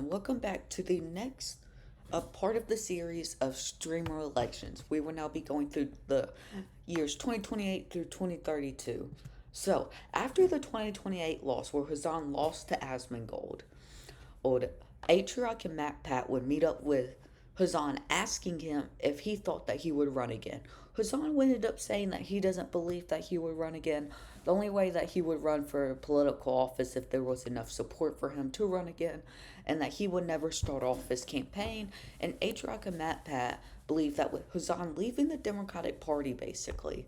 and welcome back to the next part of the series of streamer elections. We will now be going through the years 2028 through 2032. So, after the 2028 loss, where Hazan lost to Asmongold, old Atriarch and Matpat would meet up with Hazan, asking him if he thought that he would run again. Hazan ended up saying that he doesn't believe that he would run again. The only way that he would run for political office if there was enough support for him to run again, and that he would never start off his campaign. And Atriarch and Matpat believed that with Hazan leaving the Democratic Party, basically,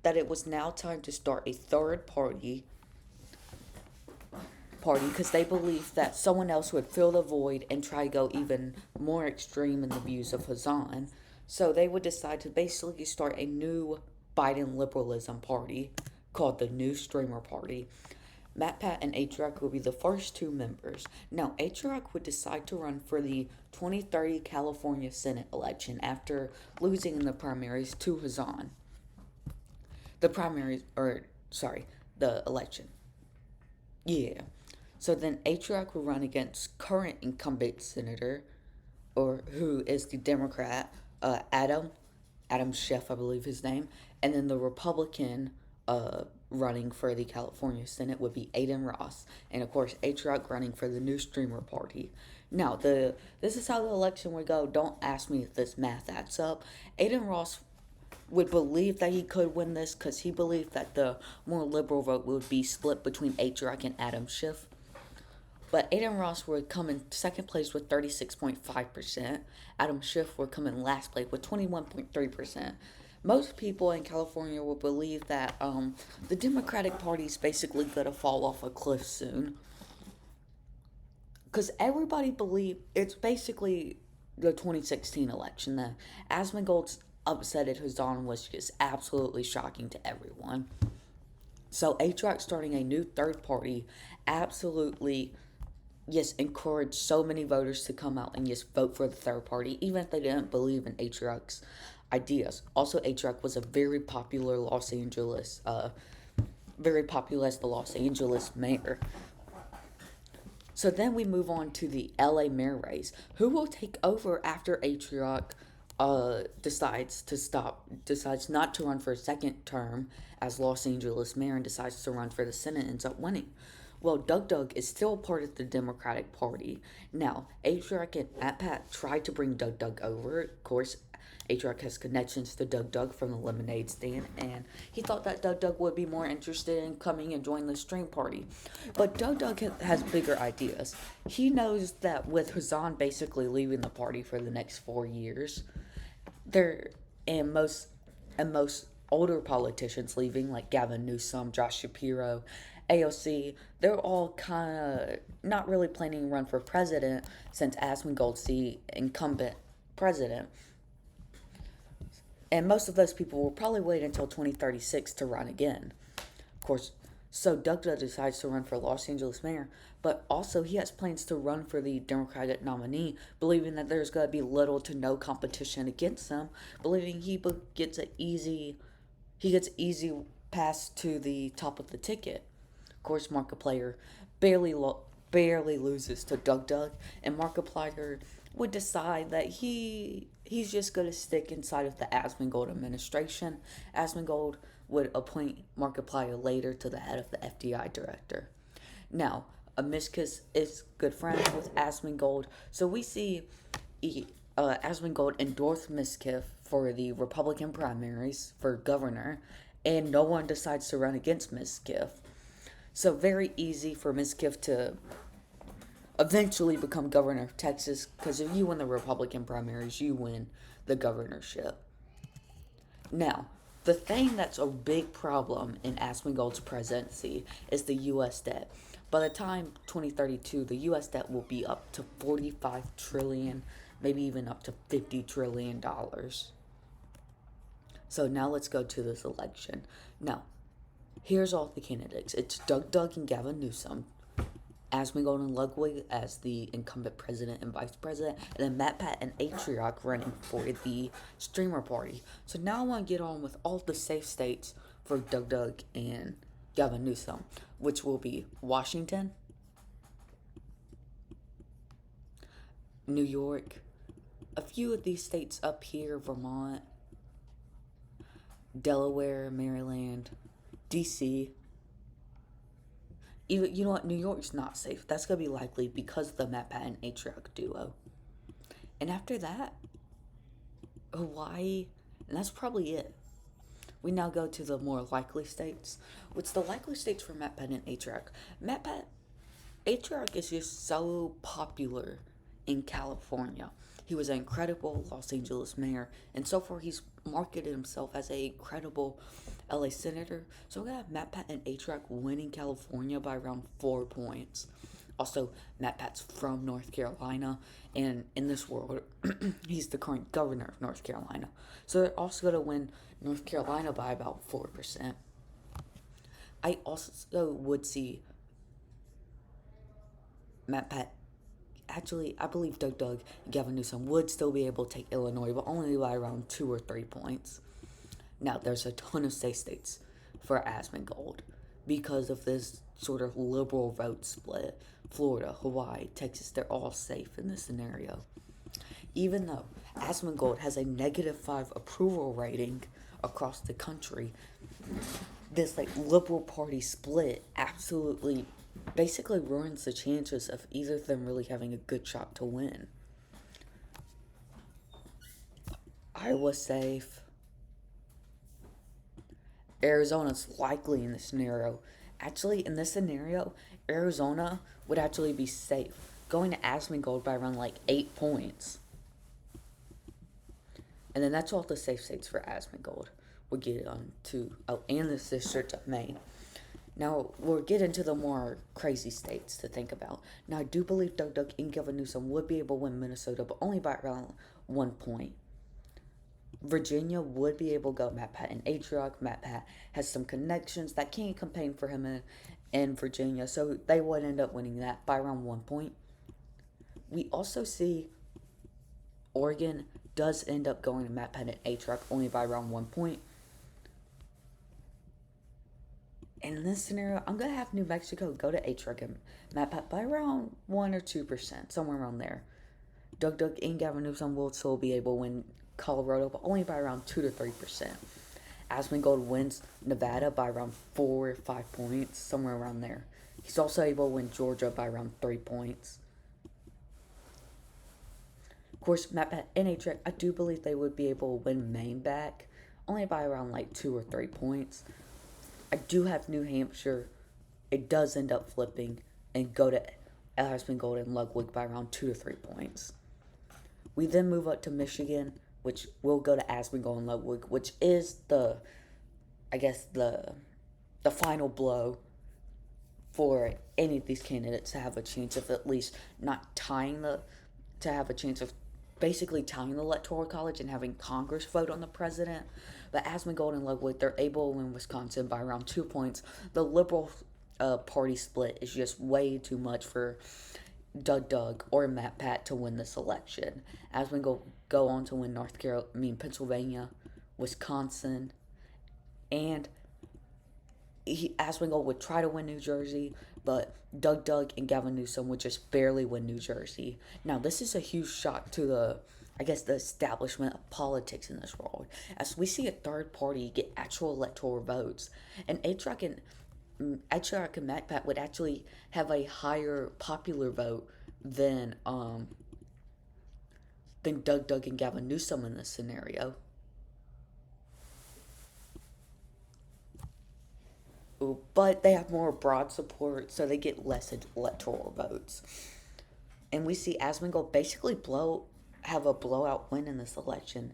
that it was now time to start a third party because they believed that someone else would fill the void and try to go even more extreme in the views of Hazan. So they would decide to basically start a new Biden liberalism party called the New Streamer Party. Matpat and Atrioc will be the first two members. Now, Atrioc would decide to run for the 2030 California Senate election after losing in the primaries to Hazan. The election. Yeah. So then Atrioc will run against current incumbent senator, or who is the Democrat, Adam Schiff, I believe his name, and then the Republican running for the California Senate would be Aiden Ross, and of course Atrioc running for the New Streamer Party. Now, this is how the election would go. Don't ask me if this math adds up. Aiden Ross would believe that he could win this because he believed that the more liberal vote would be split between Atrioc and Adam Schiff. But Aiden Ross would come in second place with 36.5%. Adam Schiff would come in last place with 21.3%. Most people in California will believe that the Democratic Party is basically going to fall off a cliff soon. Because everybody believes it's basically the 2016 election. The Asmongold's upset at Hazan was just absolutely shocking to everyone. So Atriarch starting a new third party absolutely encouraged so many voters to come out and just vote for the third party, even if they didn't believe in Atriarch's ideas. Also, Atriarch was a very popular as the Los Angeles mayor. So then we move on to the LA mayor race. Who will take over after Atriarch decides not to run for a second term as Los Angeles mayor and decides to run for the Senate and ends up winning? Well, DougDoug is still part of the Democratic Party. Now, Atriarch and Matpat tried to bring DougDoug over. Of course, Atriarch has connections to DougDoug from the lemonade stand, and he thought that DougDoug would be more interested in coming and joining the Stream Party. But DougDoug has bigger ideas. He knows that with Hazan basically leaving the party for the next 4 years, most older politicians leaving, like Gavin Newsom, Josh Shapiro, AOC, they're all kind of not really planning to run for president since Asmongold's the incumbent president. And most of those people will probably wait until 2036 to run again. Of course, so DougDoug decides to run for Los Angeles mayor, but also he has plans to run for the Democratic nominee, believing that there's going to be little to no competition against him, believing he gets easy pass to the top of the ticket. Of course, Markiplier barely loses to DougDoug, and Markiplier would decide that he's just going to stick inside of the Asmongold administration. Asmongold would appoint Markiplier later to the head of the FDI director. Now, Amiskis is good friends with Asmongold, so we see Asmongold endorse Miskiff for the Republican primaries for governor, and no one decides to run against Miskiff. So very easy for Miskiff to eventually become governor of Texas, because if you win the Republican primaries, you win the governorship. Now, the thing that's a big problem in Asmongold's presidency is the U.S. debt. By the time 2032, the U.S. debt will be up to $45 trillion, maybe even up to $50 trillion. So now let's go to this election. Now, here's all the candidates. It's DougDoug and Gavin Newsom, Asmongold and Ludwig as the incumbent president and vice president, and then Matpat and Atrioc running for the Streamer Party. So now I want to get on with all the safe states for DougDoug and Gavin Newsom, which will be Washington, New York, a few of these states up here, Vermont, Delaware, Maryland, DC. Even, you know what? New York's not safe. That's going to be likely because of the Matpat and Atrioc duo. And after that, Hawaii, and that's probably it. We now go to the more likely states. What's the likely states for Matpat and Atrioc? Matpat Atriarch is just so popular in California. He was an incredible Los Angeles mayor, and so far he's marketed himself as a credible LA senator. So we got Matpat and Atriarch winning California by around 4 points. Also, Matpat's from North Carolina, and in this world, he's the current governor of North Carolina. So they're also going to win North Carolina by about 4%. I also would see Matpat. Actually, I believe DougDoug and Gavin Newsom would still be able to take Illinois, but only by around 2 or 3 points. Now, there's a ton of safe states for Asmongold because of this sort of liberal vote split. Florida, Hawaii, Texas, they're all safe in this scenario. Even though Asmongold has a -5 approval rating across the country, this liberal party split absolutely basically ruins the chances of either of them really having a good shot to win. Iowa's safe. Arizona's likely in this scenario. Actually, in this scenario, Arizona would actually be safe, going to Asmongold by around 8 points. And then that's all the safe states for Asmongold. We'll get on to, and the District of Maine. Now, we'll get into the more crazy states to think about. Now, I do believe DougDoug and Gavin Newsom would be able to win Minnesota, but only by around 1 point. Virginia would be able to go Matpat and Atrioc. Matpat has some connections that can campaign for him in Virginia, so they would end up winning that by around 1 point. We also see Oregon does end up going to Matpat and Atrioc only by around 1 point. And in this scenario, I'm going to have New Mexico go to Atriarch and Matpat by around 1 or 2%, somewhere around there. DougDoug and Gavin Newsom will still be able to win Colorado, but only by around 2 to 3%. Asmongold wins Nevada by around 4 or 5 points, somewhere around there. He's also able to win Georgia by around 3 points. Of course, Matpat and Atriarch, I do believe they would be able to win Maine back, only by around 2 or 3 points. I do have New Hampshire. It does end up flipping and go to Asmongold and Ludwig by around 2 to 3 points. We then move up to Michigan, which will go to Asmongold and Ludwig, which is the final blow for any of these candidates to have a chance of at least not tying to have a chance of basically tying the Electoral College and having Congress vote on the president. But Asmongold and Ludwig, they're able to win Wisconsin by around 2 points. The Liberal party split is just way too much for DougDoug or Matpat to win this election. Asmongold go on to win Pennsylvania, Wisconsin, and Asmongold would try to win New Jersey, but DougDoug and Gavin Newsom would just barely win New Jersey. Now, this is a huge shock to the establishment of politics in this world, as we see a third party get actual electoral votes, and Atriarch and Matpat would actually have a higher popular vote than DougDoug and Gavin Newsom in this scenario. But they have more broad support, so they get less electoral votes. And we see Asmongold basically have a blowout win in this election.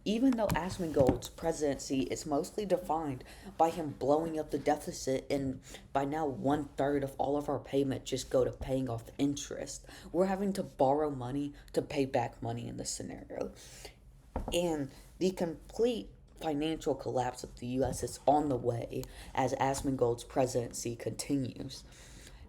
Even though Asmongold's presidency is mostly defined by him blowing up the deficit, and by now 1/3 of all of our payment just go to paying off interest. We're having to borrow money to pay back money in this scenario. And the complete financial collapse of the U.S. is on the way as Asmongold's presidency continues.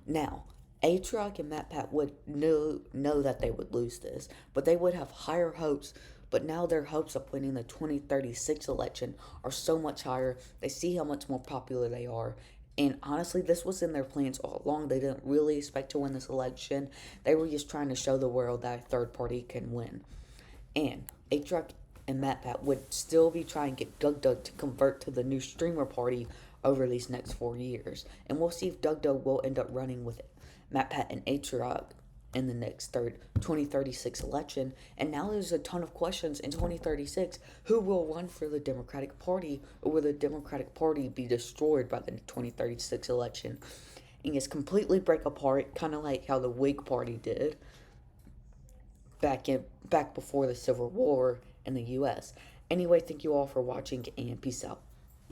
Now, Atriarch and Matpat would know that they would lose this, but they would have higher hopes. But now their hopes of winning the 2036 election are so much higher. They see how much more popular they are, And honestly, this was in their plans all along. They didn't really expect to win this election. They were just trying to show the world that a third party can win. And Atriarch and Matpat would still be trying to get DougDoug to convert to the new streamer party over these next 4 years. And we'll see if DougDoug will end up running with Matpat and Atrioc in the next 2036 election. And now there's a ton of questions in 2036. Who will run for the Democratic Party, or will the Democratic Party be destroyed by the 2036 election and just completely break apart, kind of like how the Whig Party did back before the Civil War in the U.S. Anyway, thank you all for watching, and peace out.